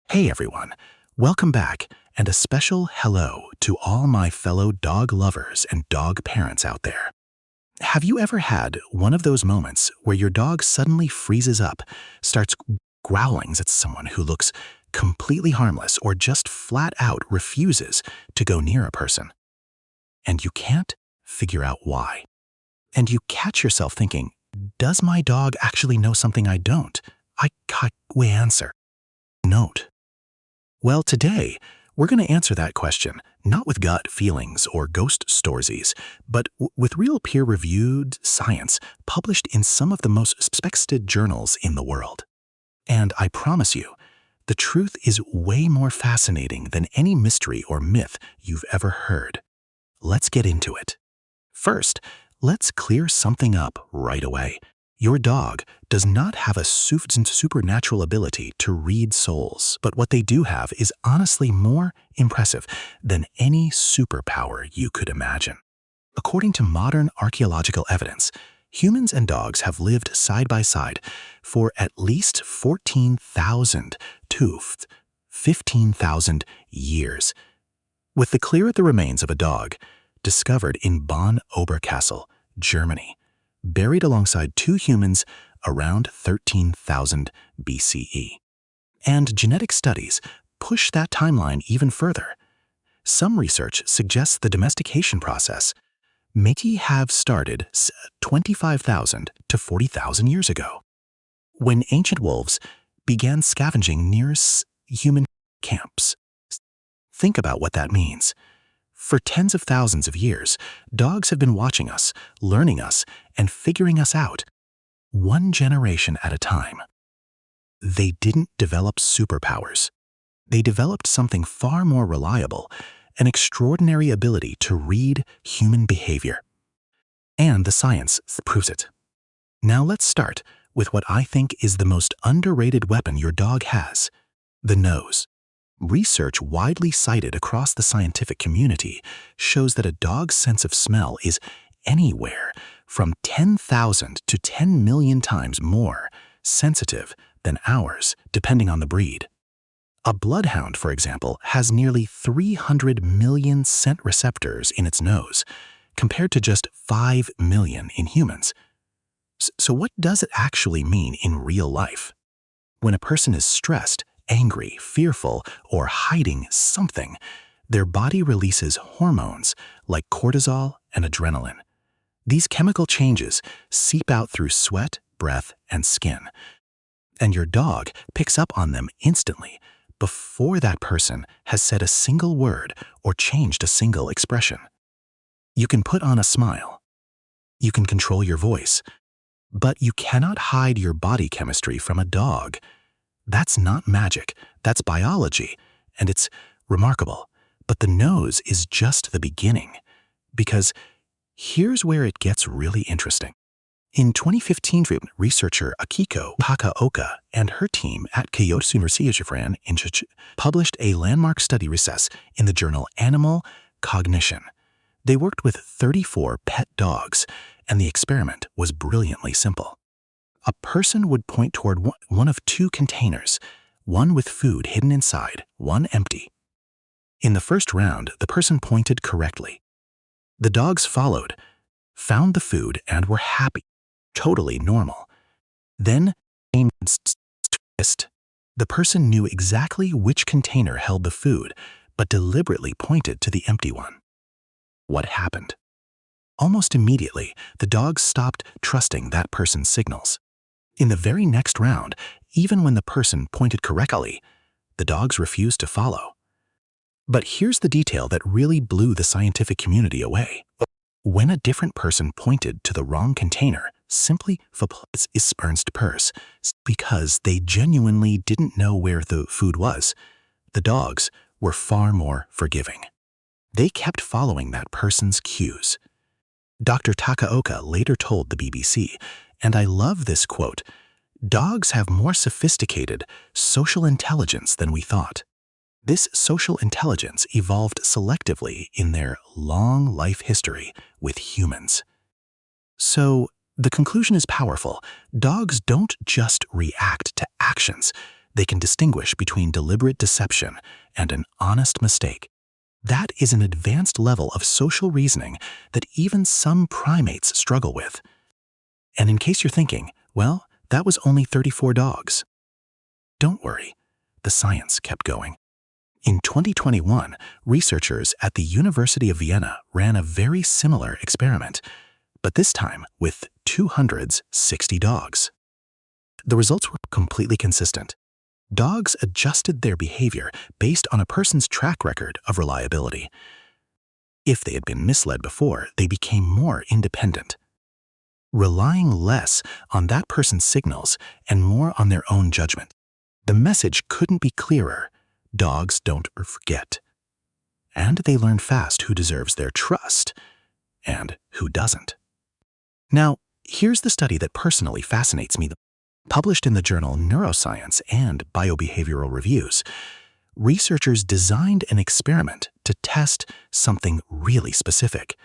Hey everyone, welcome back, and a special hello to all my fellow dog lovers and dog parents out there. Have you ever had one of those moments where your dog suddenly freezes up, starts growling at someone who looks completely harmless, or just flat out refuses to go near a person? And you can't figure out why. And you catch yourself thinking, does my dog actually know something I don't? I got we answer. Note. Well, today, we're going to answer that question, not with gut feelings or ghost stories, but with real peer-reviewed science published in some of the most respected journals in the world. And I promise you, the truth is way more fascinating than any mystery or myth you've ever heard. Let's get into it. First, let's clear something up right away. Your dog does not have a supernatural ability to read souls, but what they do have is honestly more impressive than any superpower you could imagine. According to modern archaeological evidence, humans and dogs have lived side by side for at least 14,000 to 15,000 years. With the clear the remains of a dog discovered in Bonn Oberkassel, Germany, buried alongside two humans around 13,000 BCE. And genetic studies push that timeline even further. Some research suggests the domestication process may have started 25,000 to 40,000 years ago, when ancient wolves began scavenging near human camps. Think about what that means. For tens of thousands of years, dogs have been watching us, learning us, and figuring us out, one generation at a time. They didn't develop superpowers. They developed something far more reliable, an extraordinary ability to read human behavior. And the science proves it. Now let's start with what I think is the most underrated weapon your dog has: the nose. Research widely cited across the scientific community shows that a dog's sense of smell is anywhere from 10,000 to 10 million times more sensitive than ours, depending on the breed. A bloodhound, for example, has nearly 300 million scent receptors in its nose, compared to just 5 million in humans. So what does it actually mean in real life? When a person is stressed, angry, fearful, or hiding something, their body releases hormones like cortisol and adrenaline. These chemical changes seep out through sweat, breath, and skin. And your dog picks up on them instantly, before that person has said a single word or changed a single expression. You can put on a smile. You can control your voice. But you cannot hide your body chemistry from a dog. That's not magic, that's biology, and it's remarkable. But the nose is just the beginning, because here's where it gets really interesting. In 2015, researcher Akiko Takaoka and her team at Kyoto University published a landmark study recess in the journal Animal Cognition. They worked with 34 pet dogs, and the experiment was brilliantly simple. A person would point toward one of two containers, one with food hidden inside, one empty. In the first round, the person pointed correctly. The dogs followed, found the food, and were happy, totally normal. Then came twist. The person knew exactly which container held the food, but deliberately pointed to the empty one. What happened? Almost immediately, the dogs stopped trusting that person's signals. In the very next round, even when the person pointed correctly, the dogs refused to follow. But here's the detail that really blew the scientific community away. When a different person pointed to the wrong container, simply is ernst purse, because they genuinely didn't know where the food was, the dogs were far more forgiving. They kept following that person's cues. Dr. Takaoka later told the BBC, and I love this quote, "Dogs have more sophisticated social intelligence than we thought. This social intelligence evolved selectively in their long life history with humans." So the conclusion is powerful. Dogs don't just react to actions. They can distinguish between deliberate deception and an honest mistake. That is an advanced level of social reasoning that even some primates struggle with. And in case you're thinking, well, that was only 34 dogs. Don't worry, the science kept going. In 2021, researchers at the University of Vienna ran a very similar experiment, but this time with 260 dogs. The results were completely consistent. Dogs adjusted their behavior based on a person's track record of reliability. If they had been misled before, they became more independent, relying less on that person's signals and more on their own judgment. The message couldn't be clearer. Dogs don't forget. And they learn fast who deserves their trust and who doesn't. Now, here's the study that personally fascinates me. Published in the journal Neuroscience and Biobehavioral Reviews, researchers designed an experiment to test something really specific: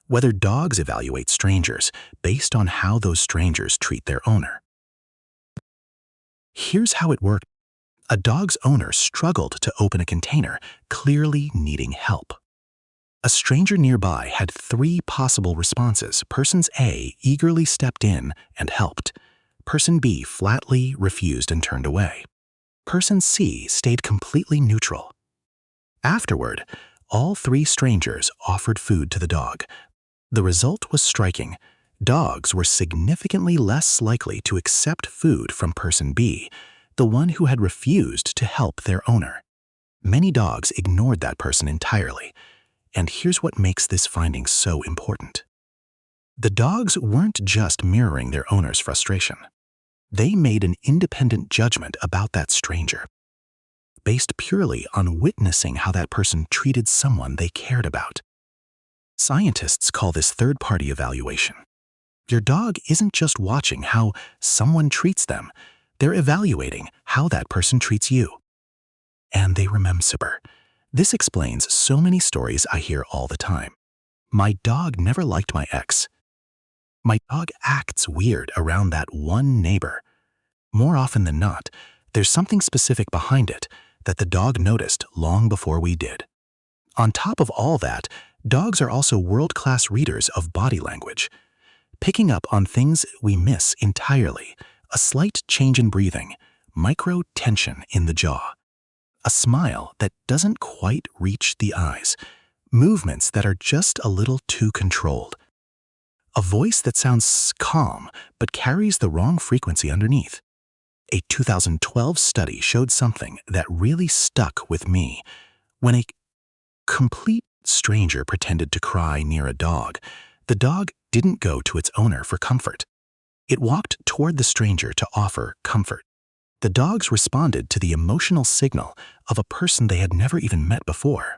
whether dogs evaluate strangers based on how those strangers treat their owner. Here's how it worked. A dog's owner struggled to open a container, clearly needing help. A stranger nearby had 3 possible responses. Person A eagerly stepped in and helped. Person B flatly refused and turned away. Person C stayed completely neutral. Afterward, all 3 strangers offered food to the dog. The result was striking. Dogs were significantly less likely to accept food from Person B, the one who had refused to help their owner. Many dogs ignored that person entirely. And here's what makes this finding so important. The dogs weren't just mirroring their owner's frustration. They made an independent judgment about that stranger, based purely on witnessing how that person treated someone they cared about. Scientists call this third-party evaluation. Your dog isn't just watching how someone treats them, they're evaluating how that person treats you. And they remember. This explains so many stories I hear all the time. My dog never liked my ex. My dog acts weird around that one neighbor. More often than not, there's something specific behind it that the dog noticed long before we did. On top of all that, dogs are also world-class readers of body language, picking up on things we miss entirely: a slight change in breathing, micro tension in the jaw, a smile that doesn't quite reach the eyes, movements that are just a little too controlled, a voice that sounds calm but carries the wrong frequency underneath. A 2012 study showed something that really stuck with me. When a complete stranger pretended to cry near a dog, the dog didn't go to its owner for comfort. It walked toward the stranger to offer comfort. The dogs responded to the emotional signal of a person they had never even met before.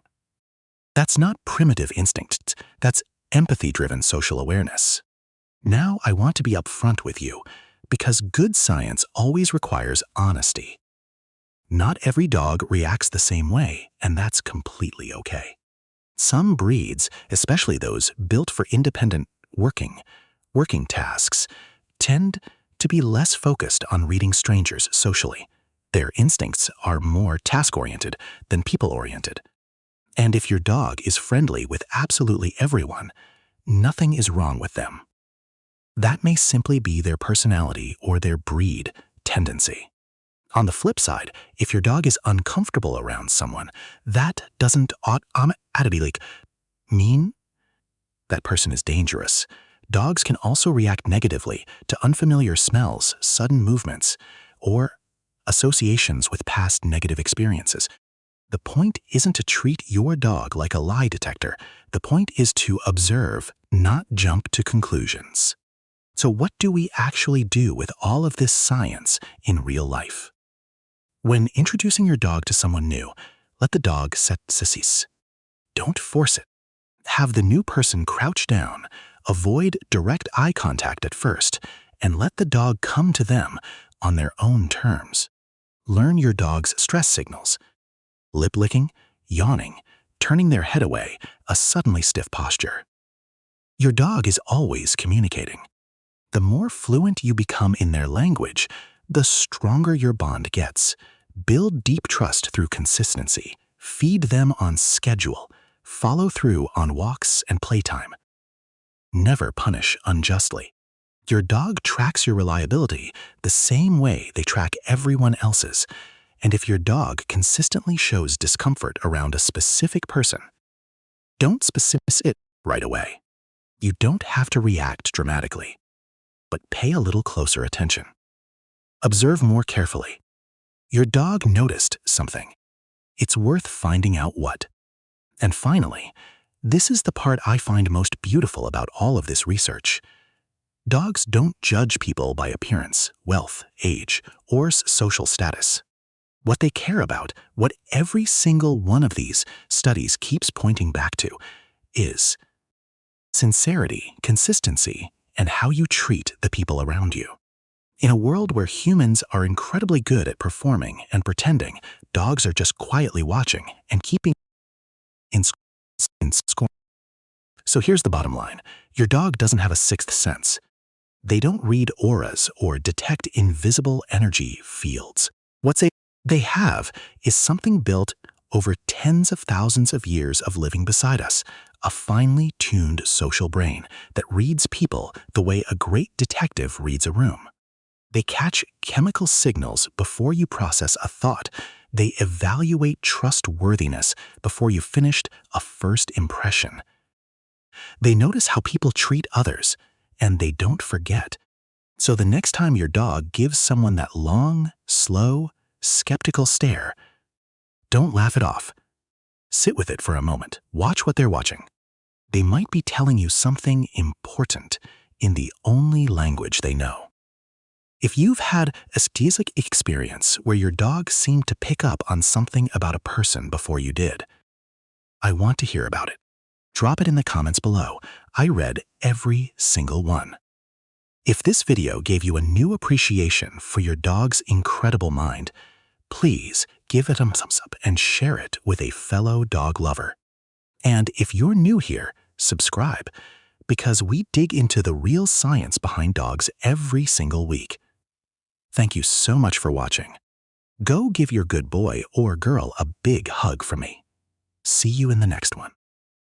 That's not primitive instinct, that's empathy-driven social awareness. Now I want to be upfront with you, because good science always requires honesty. Not every dog reacts the same way, and that's completely okay. Some breeds, especially those built for independent working tasks, tend to be less focused on reading strangers socially. Their instincts are more task-oriented than people-oriented. And if your dog is friendly with absolutely everyone, nothing is wrong with them. That may simply be their personality or their breed tendency. On the flip side, if your dog is uncomfortable around someone, that doesn't automatically mean that person is dangerous. Dogs can also react negatively to unfamiliar smells, sudden movements, or associations with past negative experiences. The point isn't to treat your dog like a lie detector. The point is to observe, not jump to conclusions. So what do we actually do with all of this science in real life? When introducing your dog to someone new, let the dog set cease. Don't force it. Have the new person crouch down, avoid direct eye contact at first, and let the dog come to them on their own terms. Learn your dog's stress signals: lip licking, yawning, turning their head away, a suddenly stiff posture. Your dog is always communicating. The more fluent you become in their language, the stronger your bond gets. Build deep trust through consistency. Feed them on schedule. Follow through on walks and playtime. Never punish unjustly. Your dog tracks your reliability the same way they track everyone else's. And if your dog consistently shows discomfort around a specific person, don't dismiss it right away. You don't have to react dramatically, but pay a little closer attention. Observe more carefully. Your dog noticed something. It's worth finding out what. And finally, this is the part I find most beautiful about all of this research. Dogs don't judge people by appearance, wealth, age, or social status. What they care about, what every single one of these studies keeps pointing back to, is sincerity, consistency, and how you treat the people around you. In a world where humans are incredibly good at performing and pretending, dogs are just quietly watching and keeping in score. So here's the bottom line. Your dog doesn't have a sixth sense. They don't read auras or detect invisible energy fields. What they have is something built over tens of thousands of years of living beside us, a finely tuned social brain that reads people the way a great detective reads a room. They catch chemical signals before you process a thought. They evaluate trustworthiness before you've finished a first impression. They notice how people treat others, and they don't forget. So the next time your dog gives someone that long, slow, skeptical stare, don't laugh it off. Sit with it for a moment. Watch what they're watching. They might be telling you something important in the only language they know. If you've had a kinesthetic experience where your dog seemed to pick up on something about a person before you did, I want to hear about it. Drop it in the comments below. I read every single one. If this video gave you a new appreciation for your dog's incredible mind, please give it a thumbs up and share it with a fellow dog lover. And if you're new here, subscribe, because we dig into the real science behind dogs every single week. Thank you so much for watching. Go give your good boy or girl a big hug from me. See you in the next one.